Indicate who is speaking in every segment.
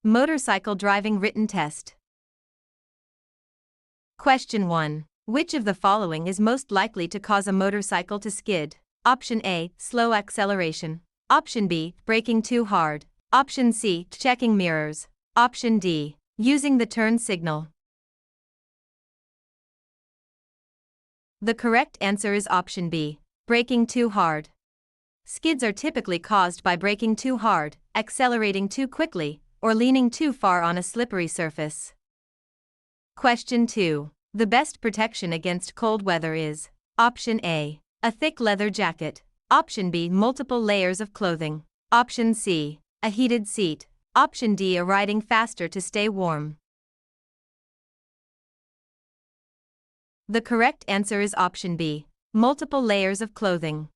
Speaker 1: Motorcycle driving written test. Question 1. Which of the following is most likely to cause a motorcycle to skid? Option A, slow acceleration. Option B, braking too hard. Option C, checking mirrors. Option D, using the turn signal. The correct answer is option B, braking too hard. Skids are typically caused by braking too hard, accelerating too quickly, or leaning too far on a slippery surface. Question 2. The best protection against cold weather is: Option A, a thick leather jacket. Option B, multiple layers of clothing. Option C, a heated seat. Option D, a riding faster to stay warm. The correct answer is option B, multiple layers of clothing.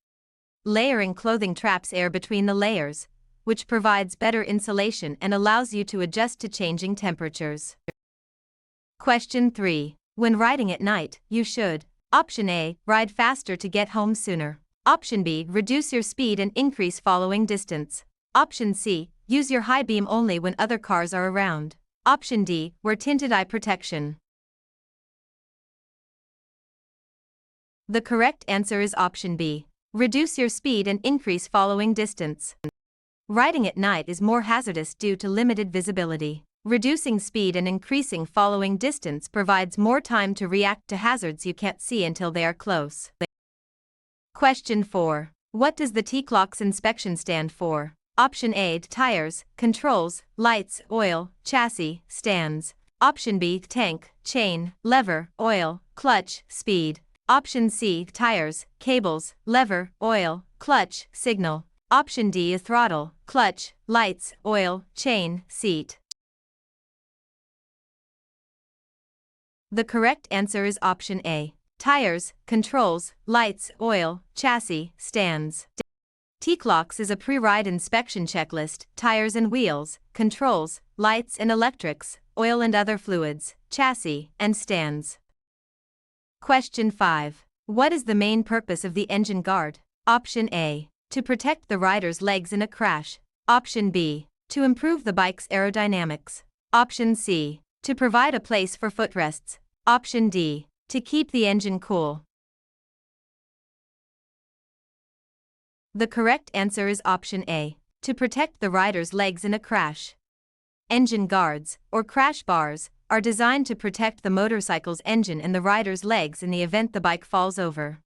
Speaker 1: Layering clothing traps air between the layers, which provides better insulation and allows you to adjust to changing temperatures. Question 3. When riding at night, you should: Option A, ride faster to get home sooner. Option B, reduce your speed and increase following distance. Option C, use your high beam only when other cars are around. Option D, wear tinted eye protection. The correct answer is option B, reduce your speed and increase following distance. Riding at night is more hazardous due to limited visibility. Reducing speed and increasing following distance provides more time to react to hazards you can't see until they are close. Question 4. What does the T-Clocks inspection stand for? Option A, tires, controls, lights, oil, chassis, stands. Option B, tank, chain, lever, oil, clutch, speed. Option C, tires, cables, lever, oil, clutch, signal. Option D, throttle, clutch, lights, oil, chain, seat. The correct answer is option A, tires, controls, lights, oil, chassis, stands. T-Clocks is a pre-ride inspection checklist: tires and wheels, controls, lights and electrics, oil and other fluids, chassis, and stands. Question 5. What is the main purpose of the engine guard? Option A, to protect the rider's legs in a crash. Option B, to improve the bike's aerodynamics. Option C, to provide a place for footrests. Option D, to keep the engine cool. The correct answer is option A, to protect the rider's legs in a crash. Engine guards, or crash bars, are designed to protect the motorcycle's engine and the rider's legs in the event the bike falls over.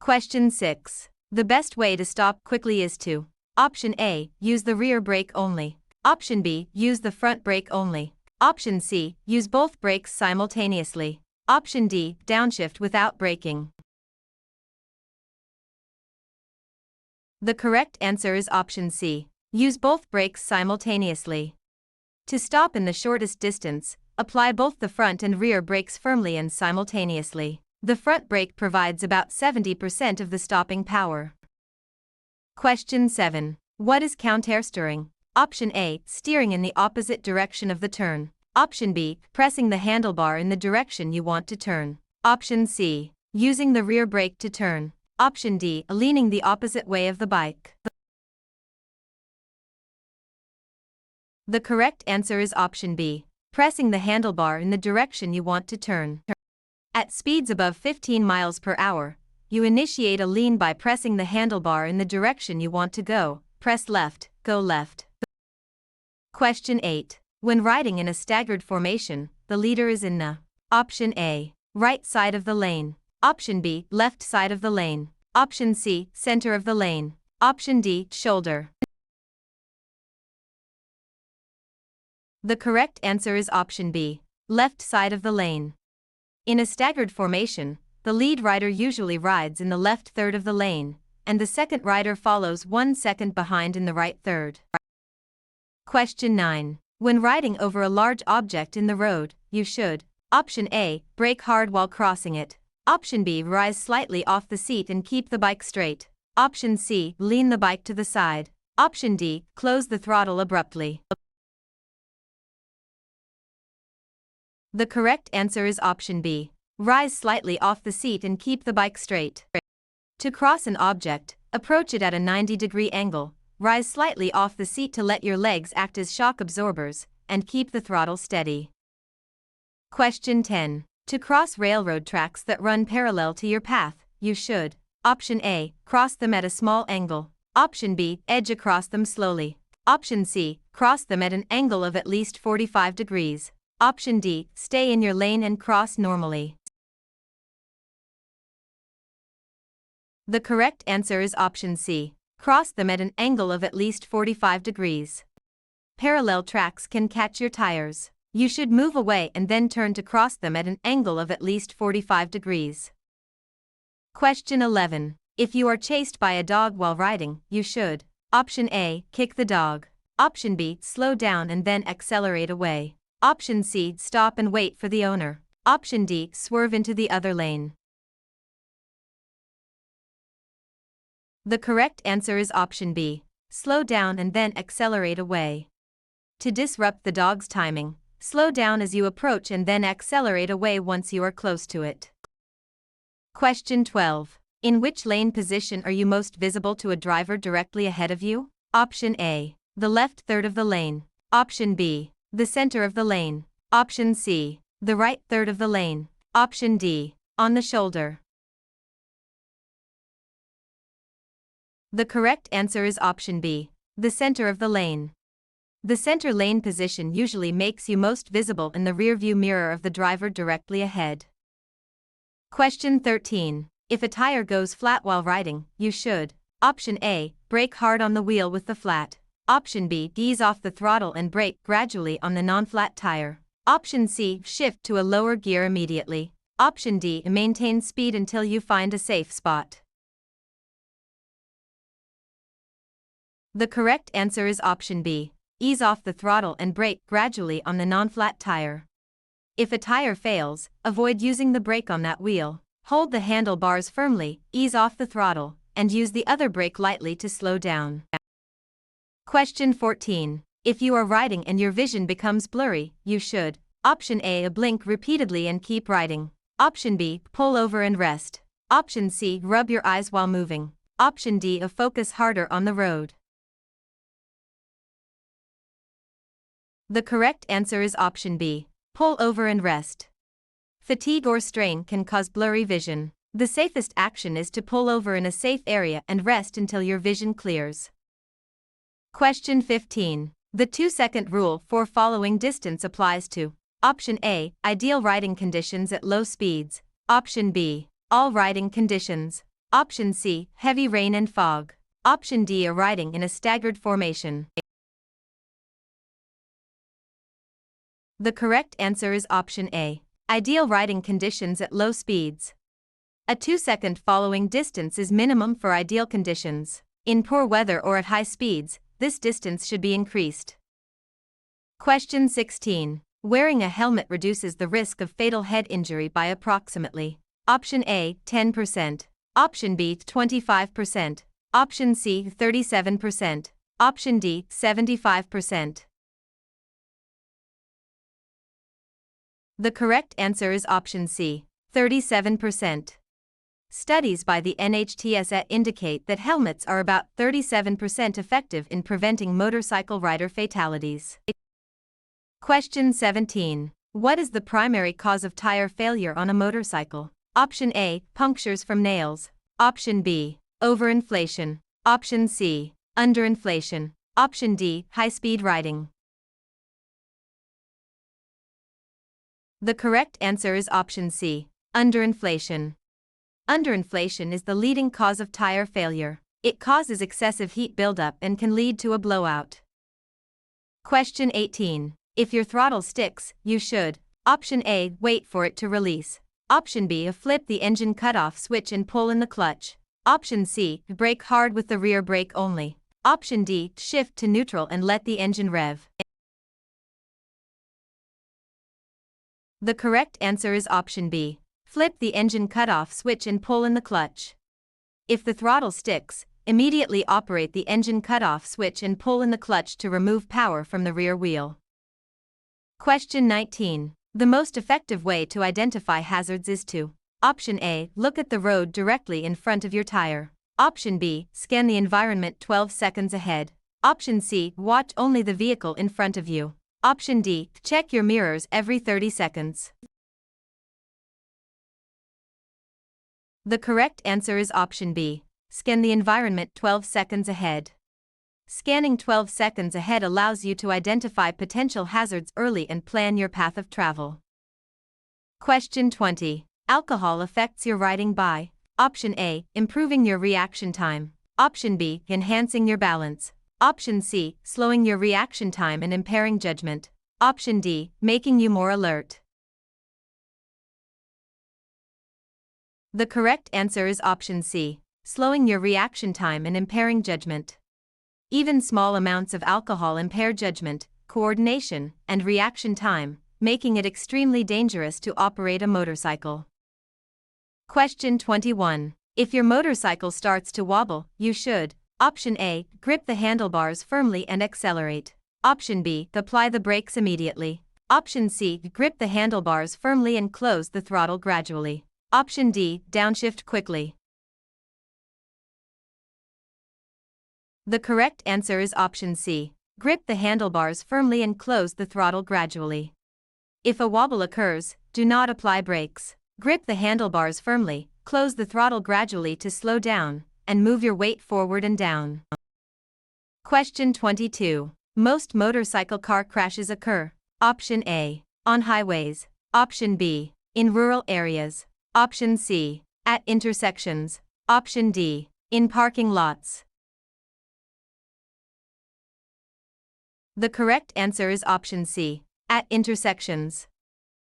Speaker 1: Question 6. The best way to stop quickly is to: Option A, use the rear brake only. Option B, use the front brake only. Option C, use both brakes simultaneously. Option D, downshift without braking. The correct answer is option C, use both brakes simultaneously. To stop in the shortest distance, apply both the front and rear brakes firmly and simultaneously. The front brake provides about 70% of the stopping power. Question 7. What is counter steering? Option A, steering in the opposite direction of the turn. Option B, pressing the handlebar in the direction you want to turn. Option C, using the rear brake to turn. Option D, leaning the opposite way of the bike. The correct answer is option B, pressing the handlebar in the direction you want to turn. At speeds above 15 miles per hour, you initiate a lean by pressing the handlebar in the direction you want to go. Press left, go left. Question 8. When riding in a staggered formation, the leader is in the: Option A, right side of the lane. Option B, left side of the lane. Option C, center of the lane. Option D, shoulder. The correct answer is option B, left side of the lane. In a staggered formation, the lead rider usually rides in the left third of the lane, and the second rider follows 1 second behind in the right third. Question 9. When riding over a large object in the road, you should: Option A, brake hard while crossing it. Option B, rise slightly off the seat and keep the bike straight. Option C, lean the bike to the side. Option D, close the throttle abruptly. The correct answer is option B, rise slightly off the seat and keep the bike straight. To cross an object, approach it at a 90-degree angle, rise slightly off the seat to let your legs act as shock absorbers, and keep the throttle steady. Question 10. To cross railroad tracks that run parallel to your path, you should: Option A, cross them at a small angle. Option B, edge across them slowly. Option C, cross them at an angle of at least 45 degrees. Option D, stay in your lane and cross normally. The correct answer is option C. Cross them at an angle of at least 45 degrees. Parallel tracks can catch your tires. You should move away and then turn to cross them at an angle of at least 45 degrees. Question 11. If you are chased by a dog while riding, you should: Option A, kick the dog. Option B, slow down and then accelerate away. Option C, stop and wait for the owner. Option D, swerve into the other lane. The correct answer is option B. Slow down and then accelerate away. To disrupt the dog's timing, slow down as you approach and then accelerate away once you are close to it. Question 12. In which lane position are you most visible to a driver directly ahead of you? Option A, the left third of the lane. Option B, the center of the lane. Option C, the right third of the lane. Option D, on the shoulder. The correct answer is option B, the center of the lane. The center lane position usually makes you most visible in the rearview mirror of the driver directly ahead. Question 13. If a tire goes flat while riding, you should: Option A, brake hard on the wheel with the flat. Option B, ease off the throttle and brake gradually on the non-flat tire. Option C, shift to a lower gear immediately. Option D, maintain speed until you find a safe spot. The correct answer is option B, ease off the throttle and brake gradually on the non-flat tire. If a tire fails, avoid using the brake on that wheel. Hold the handlebars firmly, ease off the throttle, and use the other brake lightly to slow down. Question 14. If you are riding and your vision becomes blurry, you should: Option A, blink repeatedly and keep riding. Option B, pull over and rest. Option C, rub your eyes while moving. Option D, focus harder on the road. The correct answer is option B, pull over and rest. Fatigue or strain can cause blurry vision. The safest action is to pull over in a safe area and rest until your vision clears. Question 15. The 2-second rule for following distance applies to: Option A, ideal riding conditions at low speeds. Option B, all riding conditions. Option C, heavy rain and fog. Option D, a riding in a staggered formation. The correct answer is option A, ideal riding conditions at low speeds. A 2-second following distance is minimum for ideal conditions. In poor weather or at high speeds, this distance should be increased. Question 16. Wearing a helmet reduces the risk of fatal head injury by approximately: Option A, 10%. Option B, 25%. Option C, 37%. Option D, 75%. The correct answer is option C, 37%. Studies by the NHTSA indicate that helmets are about 37% effective in preventing motorcycle rider fatalities. Question 17. What is the primary cause of tire failure on a motorcycle? Option A, punctures from nails. Option B, overinflation. Option C, underinflation. Option D, high-speed riding. The correct answer is option C, underinflation. Underinflation is the leading cause of tire failure. It causes excessive heat buildup and can lead to a blowout. Question 18. If your throttle sticks, you should: Option A, wait for it to release. Option B, flip the engine cutoff switch and pull in the clutch. Option C, brake hard with the rear brake only. Option D, shift to neutral and let the engine rev. The correct answer is option B, flip the engine cutoff switch and pull in the clutch. If the throttle sticks, immediately operate the engine cutoff switch and pull in the clutch to remove power from the rear wheel. Question 19. The most effective way to identify hazards is to: Option A, look at the road directly in front of your tire. Option B, scan the environment 12 seconds ahead. Option C, watch only the vehicle in front of you. Option D, check your mirrors every 30 seconds. The correct answer is option B. Scan the environment 12 seconds ahead. Scanning 12 seconds ahead allows you to identify potential hazards early and plan your path of travel. Question 20. Alcohol affects your riding by: Option A, improving your reaction time. Option B, enhancing your balance. Option C, slowing your reaction time and impairing judgment. Option D, making you more alert. The correct answer is option C, slowing your reaction time and impairing judgment. Even small amounts of alcohol impair judgment, coordination, and reaction time, making it extremely dangerous to operate a motorcycle. Question 21. If your motorcycle starts to wobble, you should: Option A, grip the handlebars firmly and accelerate. Option B, apply the brakes immediately. Option C, grip the handlebars firmly and close the throttle gradually. Option D, downshift quickly. The correct answer is option C, grip the handlebars firmly and close the throttle gradually. If a wobble occurs, do not apply brakes. Grip the handlebars firmly, close the throttle gradually to slow down, and move your weight forward and down. Question 22. Most motorcycle car crashes occur: Option A, on highways. Option B, in rural areas. Option C, at intersections. Option D, in parking lots. The correct answer is option C, at intersections.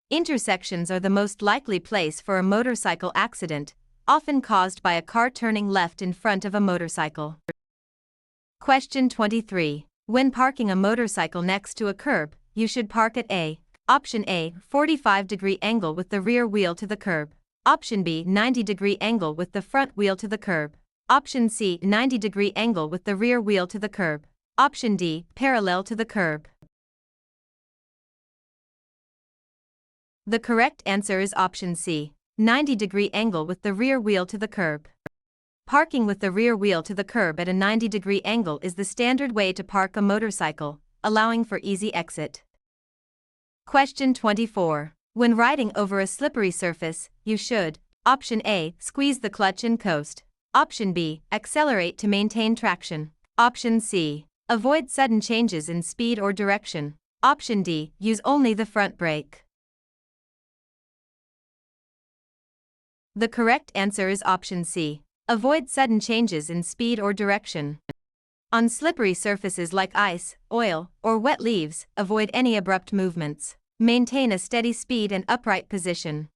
Speaker 1: Intersections are the most likely place for a motorcycle accident, often caused by a car turning left in front of a motorcycle. Question 23. When parking a motorcycle next to a curb, you should park at A. Option A, 45-degree angle with the rear wheel to the curb. Option B, 90-degree angle with the front wheel to the curb. Option C, 90-degree angle with the rear wheel to the curb. Option D, parallel to the curb. The correct answer is option C, 90-degree angle with the rear wheel to the curb. Parking with the rear wheel to the curb at a 90-degree angle is the standard way to park a motorcycle, allowing for easy exit. Question 24. When riding over a slippery surface, you should: Option A, squeeze the clutch and coast. Option B, accelerate to maintain traction. Option C, avoid sudden changes in speed or direction. Option D, use only the front brake. The correct answer is option C, avoid sudden changes in speed or direction. On slippery surfaces like ice, oil, or wet leaves, avoid any abrupt movements. Maintain a steady speed and upright position.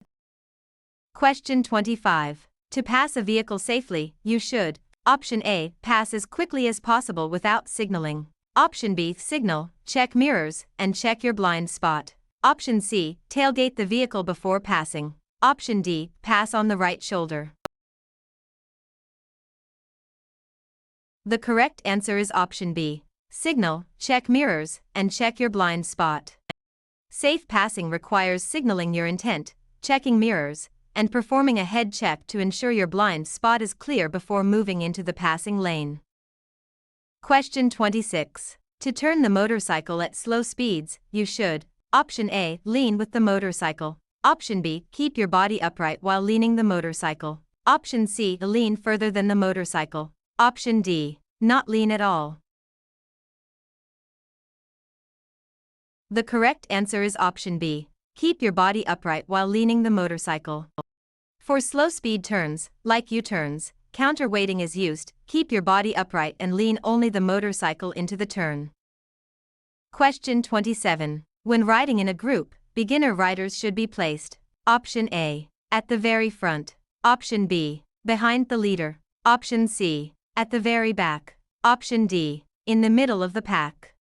Speaker 1: Question 25. To pass a vehicle safely, you should: Option A, pass as quickly as possible without signaling. Option B, signal, check mirrors, and check your blind spot. Option C, tailgate the vehicle before passing. Option D, pass on the right shoulder. The correct answer is option B, signal, check mirrors, and check your blind spot. Safe passing requires signaling your intent, checking mirrors, and performing a head check to ensure your blind spot is clear before moving into the passing lane. Question 26. To turn the motorcycle at slow speeds, you should: Option A, lean with the motorcycle. Option B, keep your body upright while leaning the motorcycle. Option C, lean further than the motorcycle. Option D, not lean at all. The correct answer is option B, keep your body upright while leaning the motorcycle. For slow speed turns, like U-turns, counterweighting is used. Keep your body upright and lean only the motorcycle into the turn. Question 27. When riding in a group, beginner riders should be placed: Option A, at the very front. Option B, behind the leader. Option C, at the very back. Option D, in the middle of the pack.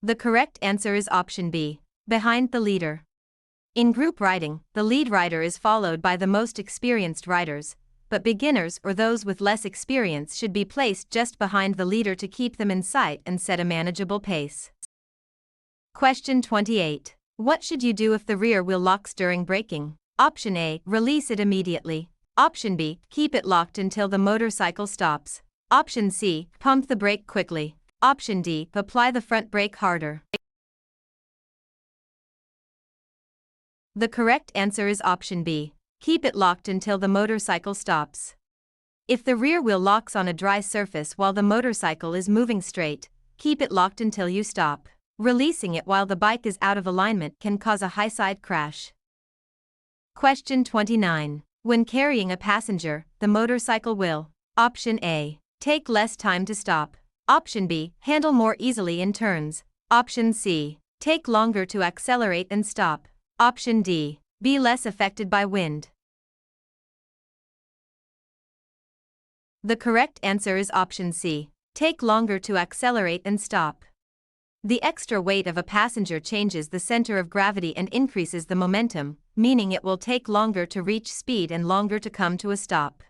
Speaker 1: The correct answer is option B, behind the leader. In group riding, the lead rider is followed by the most experienced riders, but beginners or those with less experience should be placed just behind the leader to keep them in sight and set a manageable pace. Question 28. What should you do if the rear wheel locks during braking? Option A, release it immediately. Option B, keep it locked until the motorcycle stops. Option C, pump the brake quickly. Option D, apply the front brake harder. The correct answer is option B. Keep it locked until the motorcycle stops. If the rear wheel locks on a dry surface while the motorcycle is moving straight, keep it locked until you stop. Releasing it while the bike is out of alignment can cause a high side crash. Question 29. When carrying a passenger, the motorcycle will: Option A, take less time to stop. Option B, handle more easily in turns. Option C, take longer to accelerate and stop. Option D, be less affected by wind. The correct answer is option C, take longer to accelerate and stop. The extra weight of a passenger changes the center of gravity and increases the momentum, meaning it will take longer to reach speed and longer to come to a stop.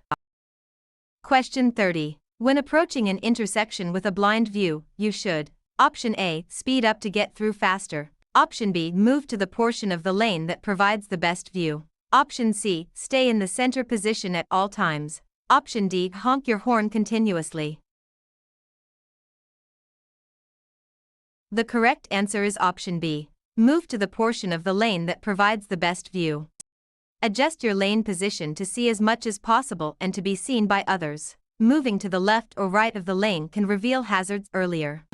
Speaker 1: Question 30. When approaching an intersection with a blind view, you should: Option A, speed up to get through faster. Option B, move to the portion of the lane that provides the best view. Option C, stay in the center position at all times. Option D, honk your horn continuously. The correct answer is option B. Move to the portion of the lane that provides the best view. Adjust your lane position to see as much as possible and to be seen by others. Moving to the left or right of the lane can reveal hazards earlier.